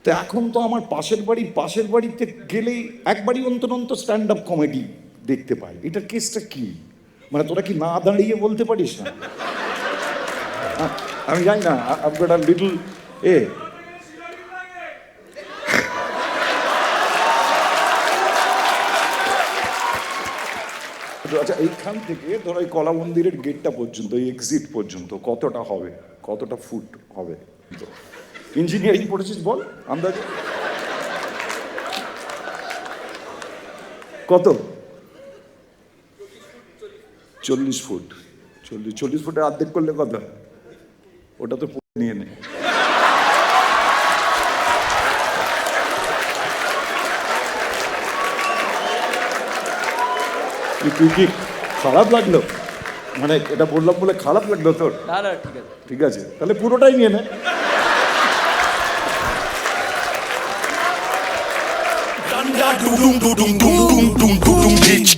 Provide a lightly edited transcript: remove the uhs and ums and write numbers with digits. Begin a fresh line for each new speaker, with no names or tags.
তো এখন তো আমার পাশের বাড়িতে গেলেই একবারই অন্তত স্ট্যান্ড আপ কমেডি দেখতে পাই। এটার কেসটা কি? মানে তোরা কি না দাঁড়িয়ে বলতে পারিস না? আমি জানি না, I've got a little আচ্ছা, এইখান থেকে ধর ওই কলা মন্দিরের গেটটা পর্যন্ত, এই এক্সিট পর্যন্ত কতটা হবে, কতটা ফুট হবে? ইঞ্জিনিয়ারিং পড়েছিস বল আন্দাজে কত? 40 ফুট। 40 ফুটের অর্ধেক করলে কত? ওটা তো নিয়ে নে। তুই কি খারাপ লাগলো? মানে এটা বললাম বলে খারাপ লাগলো তোর?
না না, ঠিক আছে
ঠিক আছে, তাহলে পুরোটাই নিয়ে নে।
Dum dum dum dum dum dum dum dum dum bitch.